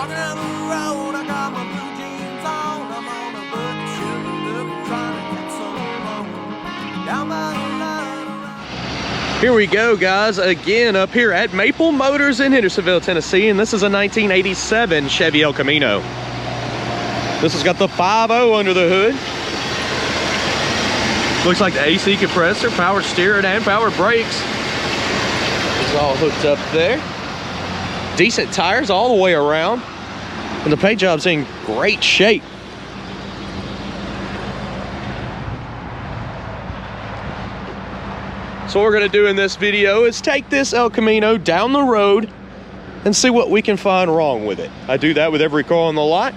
Walking down the road, I got my blue jeans on. I'm on a bucket sugar look, trying to get so long. Down by the line. Here we go, guys, again up here at Maple Motors in Hendersonville, Tennessee, and this is a 1987 Chevy El Camino. This has got the 5.0 under the hood. Looks like the AC compressor, power steering, and power brakes. It's all hooked up there. Decent tires all the way around, and the paint job's in great shape. So what we're gonna do in this video is take this El Camino down the road and see what we can find wrong with it. I do that with every car on the lot.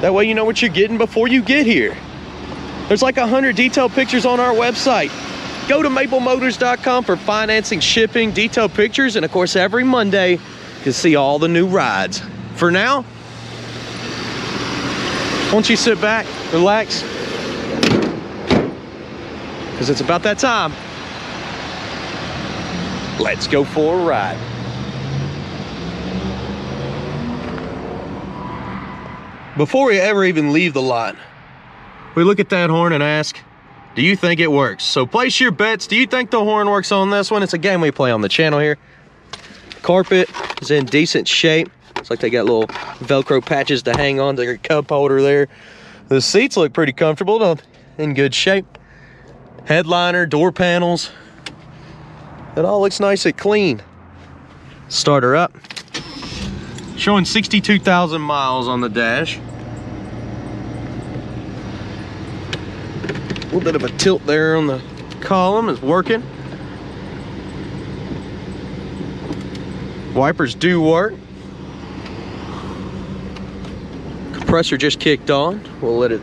That way you know what you're getting before you get here. There's like 100 detailed pictures on our website. Go to maplemotors.com for financing, shipping, detailed pictures, and of course every Monday you can see all the new rides. For now, why don't you sit back, relax, because it's about that time. Let's go for a ride. Before we ever even leave the lot, we look at that horn and ask, do you think it works? So place your bets. Do you think the horn works on this one? It's a game we play on the channel here. Carpet is in decent shape. Looks like they got little Velcro patches to hang on to your cup holder there. The seats look pretty comfortable, in good shape. Headliner, door panels. It all looks nice and clean. Start her up. Showing 62,000 miles on the dash. A little bit of a tilt there on the column is working. Wipers do work. Compressor just kicked on. We'll let it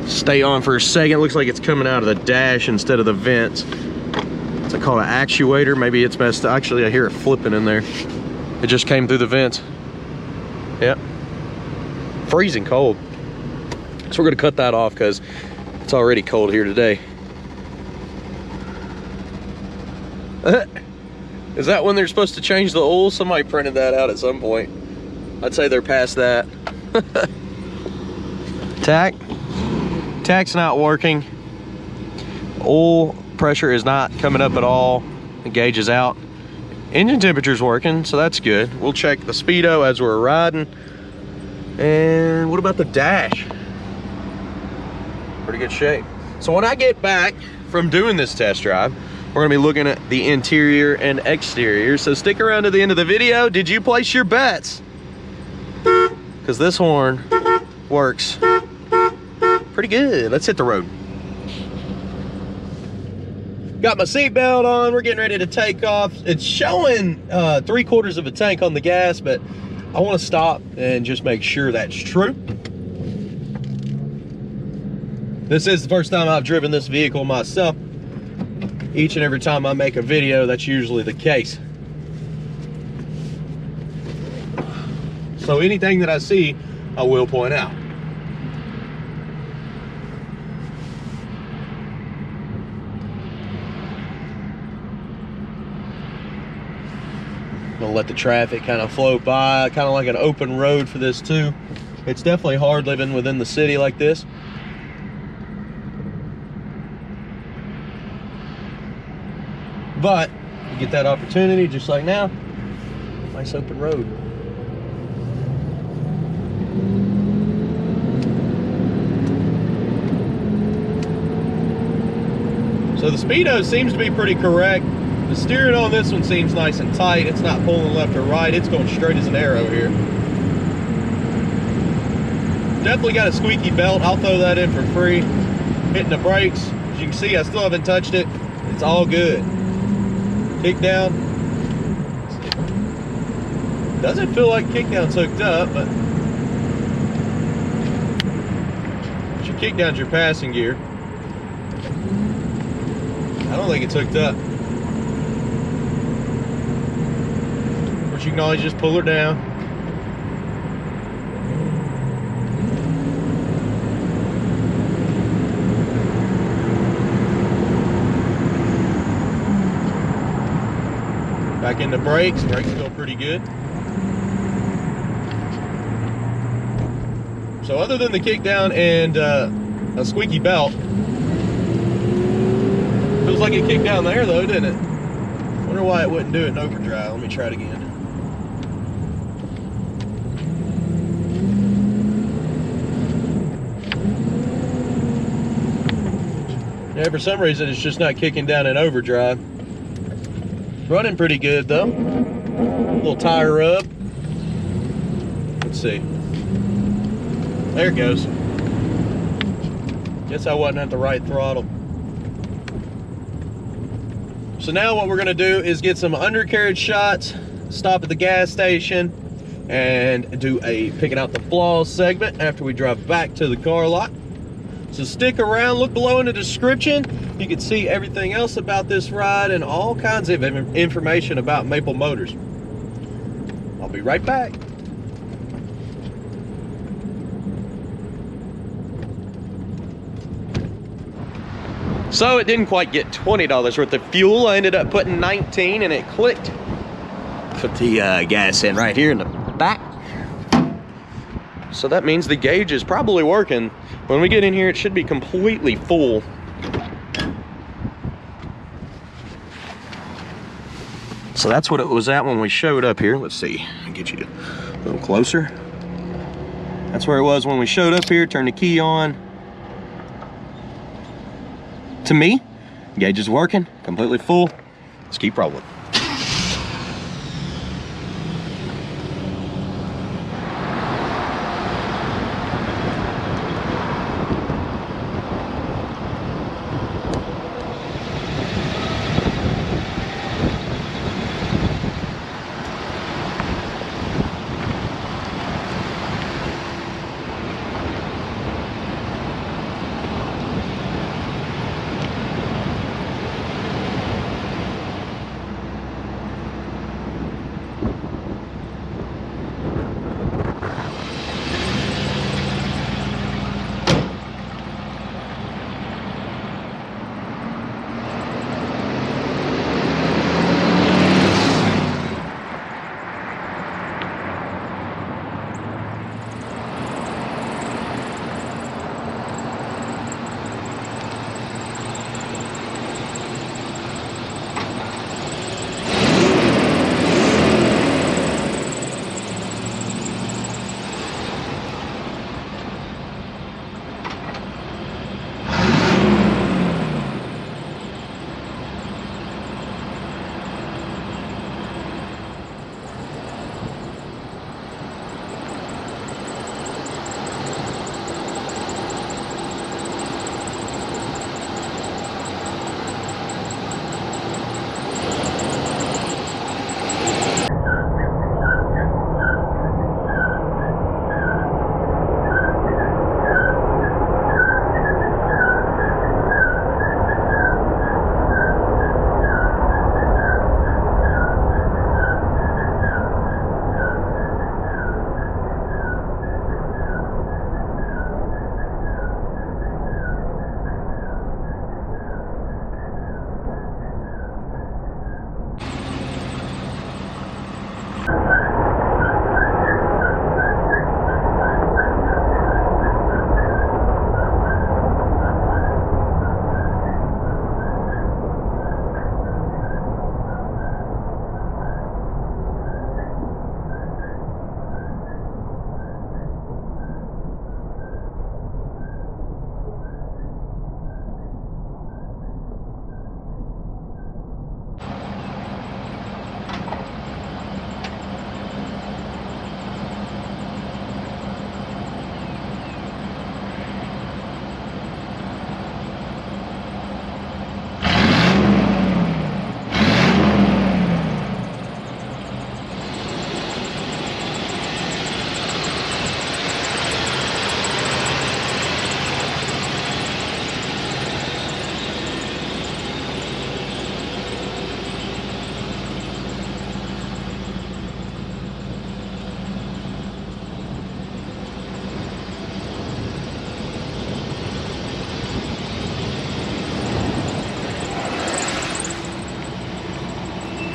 stay on for a second. Looks like it's coming out of the dash instead of the vents. It's called an actuator. Maybe it's messed up. Actually, I hear it flipping in there. It just came through the vents. Yep. Freezing cold. So we're gonna cut that off because it's already cold here today. Is that when they're supposed to change the oil? Somebody printed that out at some point. I'd say they're past that. Tach's not working. Oil pressure is not coming up at all. The gauge is out. Engine temperature's working, so that's good. We'll check the speedo as we're riding. And what about the dash? Pretty good shape. So when I get back from doing this test drive, we're gonna be looking at the interior and exterior. So stick around to the end of the video. Did you place your bets? Because this horn works pretty good. Let's hit the road. Got my seatbelt on. We're getting ready to take off. It's showing 3/4 of a tank on the gas, but I want to stop and just make sure that's true. This is the first time I've driven this vehicle myself. Each and every time I make a video, that's usually the case. So anything that I see, I will point out. Gonna let the traffic kind of flow by, kind of like an open road for this too. It's definitely hard living within the city like this. But you get that opportunity just like now. Nice open road. So the speedo seems to be pretty correct. The steering on this one seems nice and tight. It's not pulling left or right. It's going straight as an arrow here. Definitely got a squeaky belt. I'll throw that in for free. Hitting the brakes. As you can see, I still haven't touched it. It's all good. Kick down. Doesn't feel like kick down's hooked up, but your kick down's your passing gear. I don't think it's hooked up. Of course, you can always just pull her down. Back into brakes. Brakes feel pretty good. So other than the kick down and a squeaky belt, feels like it kicked down there though, didn't it? Wonder why it wouldn't do it in overdrive. Let me try it again. Yeah, for some reason it's just not kicking down in overdrive. Running pretty good though. Little tire rub. Let's see. There it goes. Guess I wasn't at the right throttle. So now what we're gonna do is get some undercarriage shots, stop at the gas station, and do a picking out the flaws segment after we drive back to the car lot. So stick around, look below in the description. You can see everything else about this ride and all kinds of information about Maple Motors. I'll be right back. So it didn't quite get $20 worth of fuel. I ended up putting 19 and it clicked. Put the gas in right here in the back. So that means the gauge is probably working. When we get in here, it should be completely full. So that's what it was at when we showed up here. Let's see, I'll get you a little closer. That's where it was when we showed up here. Turn the key on. To me, gauge is working, completely full. Let's keep rolling.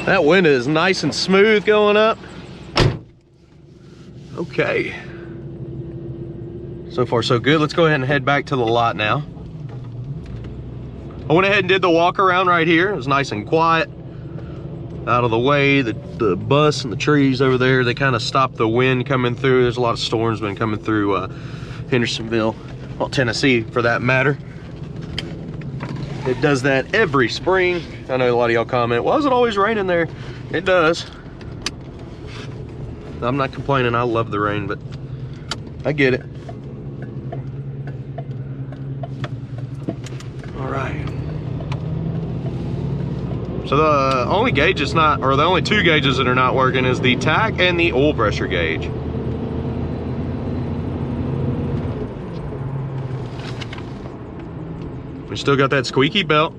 That window is nice and smooth going up. Okay. So far, so good. Let's go ahead and head back to the lot now. I went ahead and did the walk around right here. It was nice and quiet. Out of the way, the bus and the trees over there, they kind of stop the wind coming through. There's a lot of storms been coming through Hendersonville, well, Tennessee for that matter. It does that every spring. I know a lot of y'all comment, why is it always raining there? It does. I'm not complaining, I love the rain, but I get it. All right. So the only gauge is not, or the only two gauges that are not working is the tach and the oil pressure gauge. We still got that squeaky belt.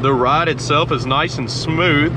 The ride itself is nice and smooth.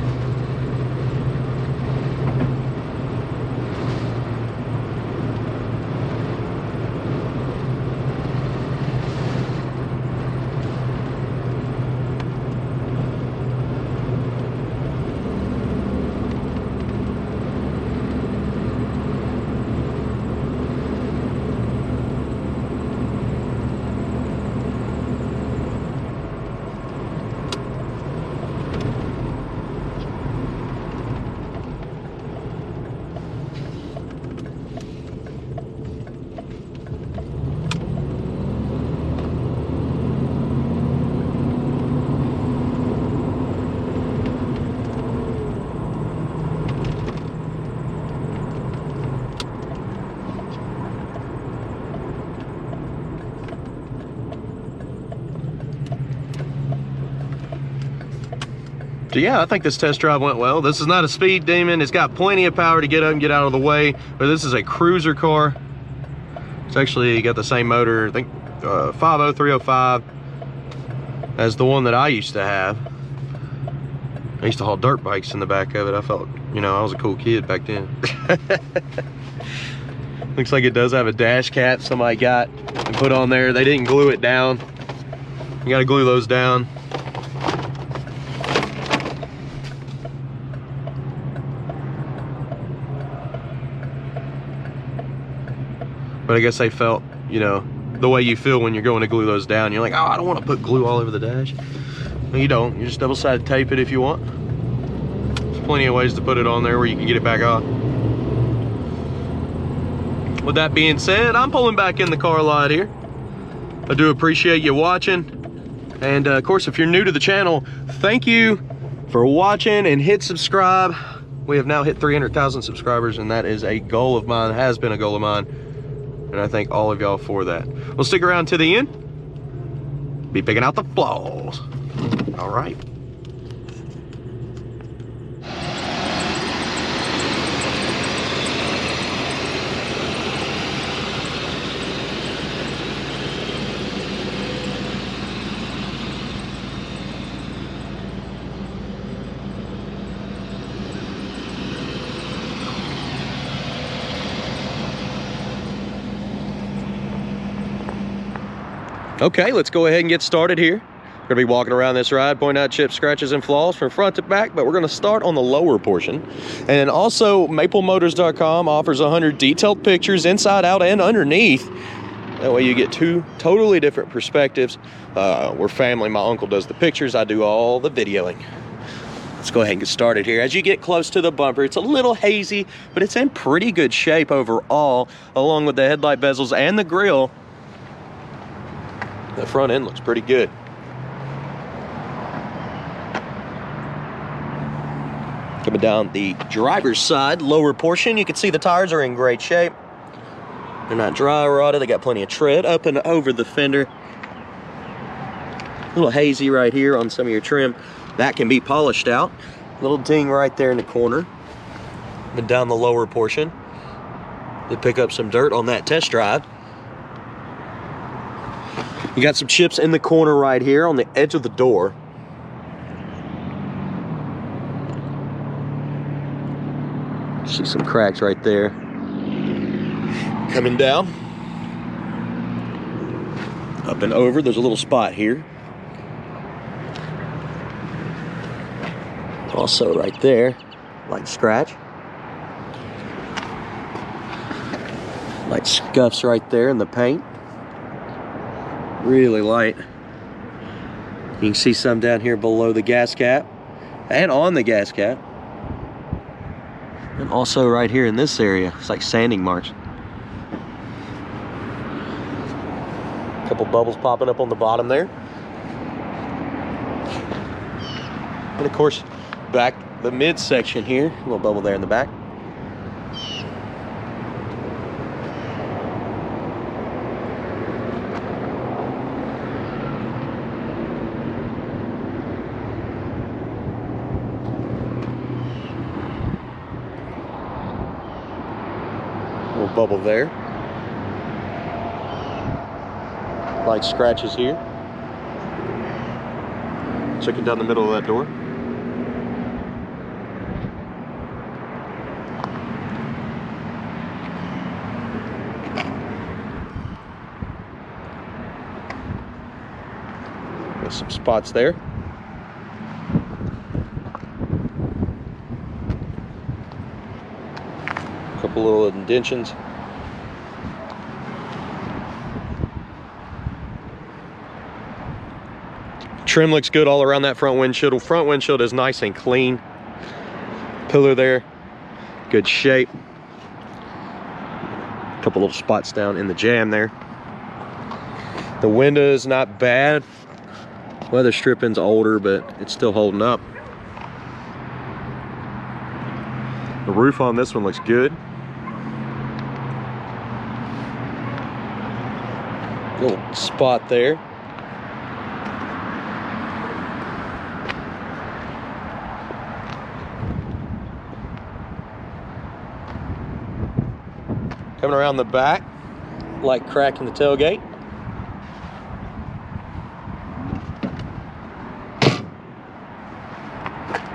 So yeah, I think this test drive went well. This is not a speed demon. It's got plenty of power to get up and get out of the way, but this is a cruiser car. It's actually got the same motor, I think 50305 as the one that I used to have. I used to haul dirt bikes in the back of it. I felt, you know, I was a cool kid back then. Looks like it does have a dash cap somebody got and put on there. They didn't glue it down. You gotta glue those down. But I guess they felt, you know, the way you feel when you're going to glue those down. You're like, oh, I don't want to put glue all over the dash. No, you don't. You just double-sided tape it if you want. There's plenty of ways to put it on there where you can get it back off. With that being said, I'm pulling back in the car lot here. I do appreciate you watching. And of course, if you're new to the channel, thank you for watching and hit subscribe. We have now hit 300,000 subscribers, and that is a goal of mine, has been a goal of mine. And I thank all of y'all for that. We'll stick around to the end. Be picking out the flaws. All right. Okay, let's go ahead and get started here. We're gonna be walking around this ride, pointing out chips, scratches, and flaws from front to back, but we're gonna start on the lower portion. And also, MapleMotors.com offers 100 detailed pictures inside, out, and underneath. That way you get two totally different perspectives. We're family. My uncle does the pictures, I do all the videoing. Let's go ahead and get started here. As you get close to the bumper, it's a little hazy, but it's in pretty good shape overall, along with the headlight bezels and the grille. The front end looks pretty good. Coming down the driver's side, lower portion, you can see the tires are in great shape. They're not dry rotted, they got plenty of tread up and over the fender. A little hazy right here on some of your trim. That can be polished out. Little ding right there in the corner. And down the lower portion, they pick up some dirt on that test drive. You got some chips in the corner right here on the edge of the door. See some cracks right there. Coming down. Up and over, there's a little spot here. Also right there, light scratch. Light scuffs right there in the paint. Really light. You can see some down here below the gas cap and on the gas cap. And also right here in this area, it's like sanding marks. A couple bubbles popping up on the bottom there. And of course, back the midsection here, a little bubble there in the back. Little bubble there. Light scratches here. Checking down the middle of that door. Got some spots there. Couple little indentions. Trim looks good all around that front windshield. Front windshield is nice and clean. Pillar there, good shape. Couple little spots down in the jamb there. The window is not bad. Weather stripping's older, but it's still holding up. The roof on this one looks good. Little spot there. Coming around the back, light crack in the tailgate.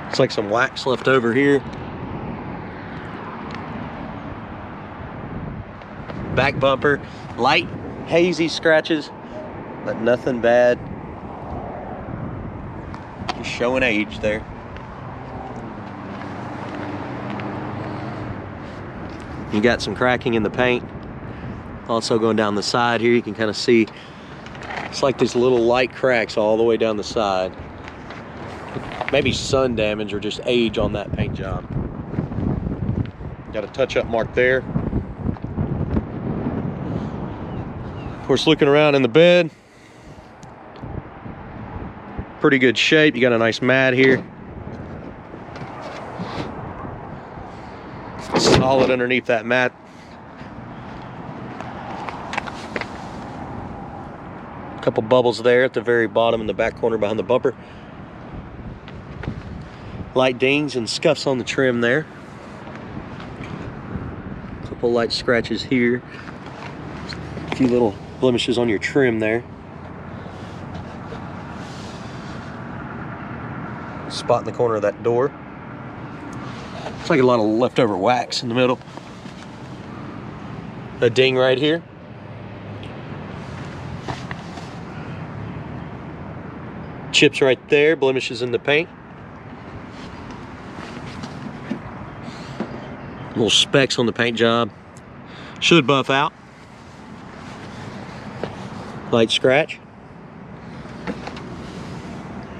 It's like some wax left over here. Back bumper, light, hazy scratches, but nothing bad. Just showing age there. You got some cracking in the paint. Also going down the side here, you can kind of see it's like these little light cracks all the way down the side. Maybe sun damage or just age on that paint job. Got a touch-up mark there. Of course, looking around in the bed, pretty good shape. You got a nice mat here. Solid underneath that mat. A couple bubbles there at the very bottom in the back corner behind the bumper. Light dings and scuffs on the trim there. A couple light scratches here. A few little blemishes on your trim there. Spot in the corner of that door. It's like a lot of leftover wax in the middle. A ding right here. Chips right there, blemishes in the paint. Little specks on the paint job. Should buff out. Light scratch.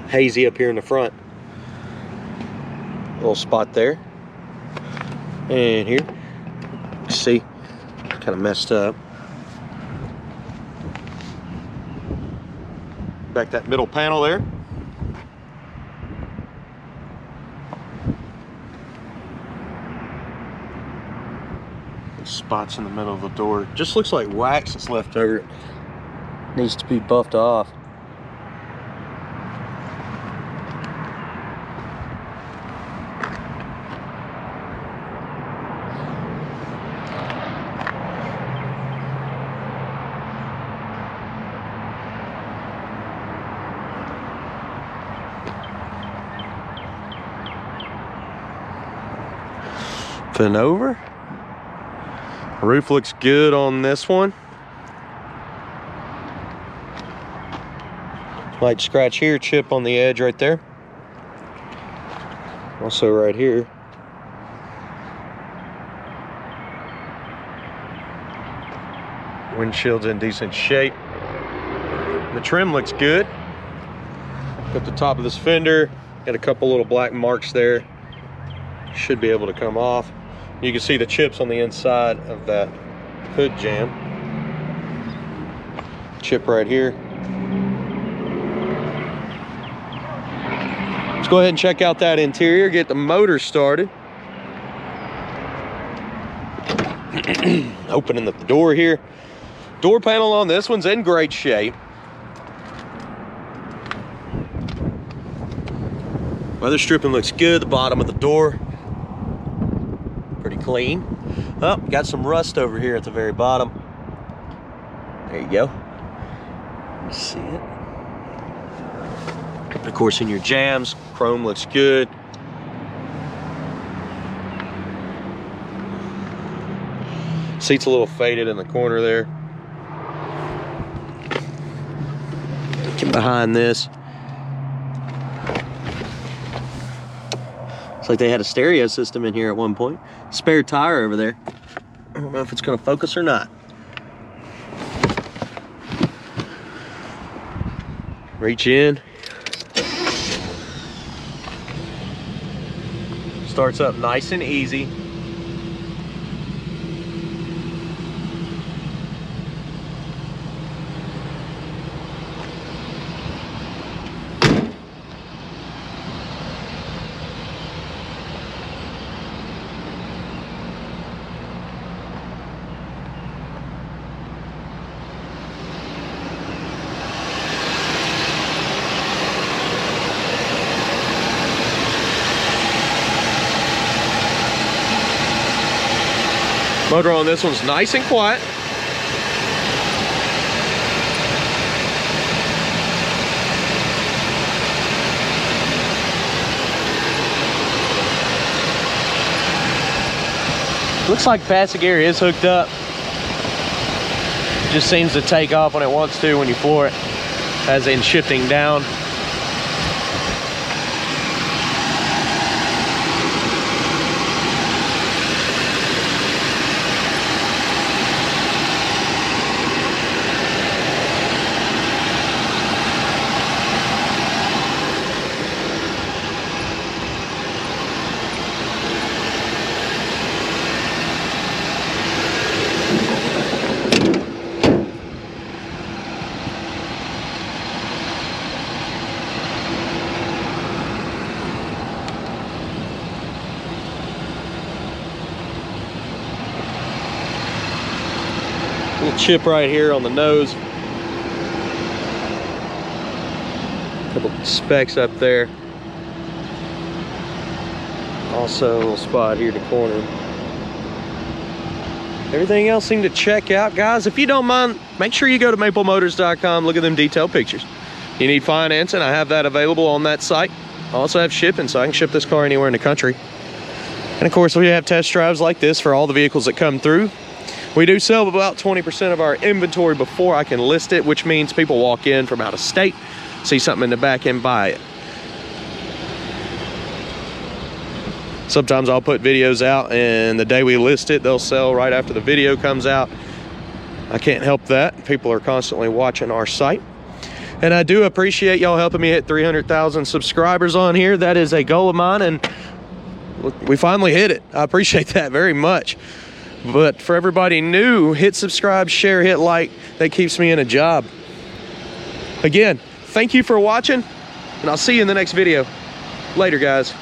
Hazy up here in the front. Little spot there. And here, see, kind of messed up. Back that middle panel there. Spots in the middle of the door. Just looks like wax that's left over. It needs to be buffed off. Flipping over. Roof looks good on this one. Light scratch here, chip on the edge right there. Also right here. Windshield's in decent shape. The trim looks good. Got the top of this fender. Got a couple little black marks there. Should be able to come off. You can see the chips on the inside of that hood jamb. Chip right here. Let's go ahead and check out that interior, get the motor started. Opening the door here. Door panel on this one's in great shape. Weather stripping looks good. The bottom of the door, pretty clean. Oh, got some rust over here at the very bottom. There you go. You see it. Of course, in your jams, chrome looks good. Seat's a little faded in the corner there. Get behind this. Looks like they had a stereo system in here at one point. Spare tire over there. I don't know if it's going to focus or not. Reach in. Starts up nice and easy. Motor on this one's nice and quiet. Looks like passive gear is hooked up. Just seems to take off when it wants to when you floor it, as in shifting down. Little chip right here on the nose. Couple specks up there. Also a little spot here to corner. Everything else seemed to check out. Guys, if you don't mind, make sure you go to maplemotors.com. Look at them detailed pictures. You need financing, I have that available on that site. I also have shipping, so I can ship this car anywhere in the country. And of course, we have test drives like this for all the vehicles that come through. We do sell about 20% of our inventory before I can list it, which means people walk in from out of state, see something in the back and buy it. Sometimes I'll put videos out and the day we list it, they'll sell right after the video comes out. I can't help that. People are constantly watching our site. And I do appreciate y'all helping me hit 300,000 subscribers on here. That is a goal of mine, and we finally hit it. I appreciate that very much. But for everybody new, hit subscribe, share, hit like. That keeps me in a job. Again, thank you for watching, and I'll see you in the next video. Later, guys.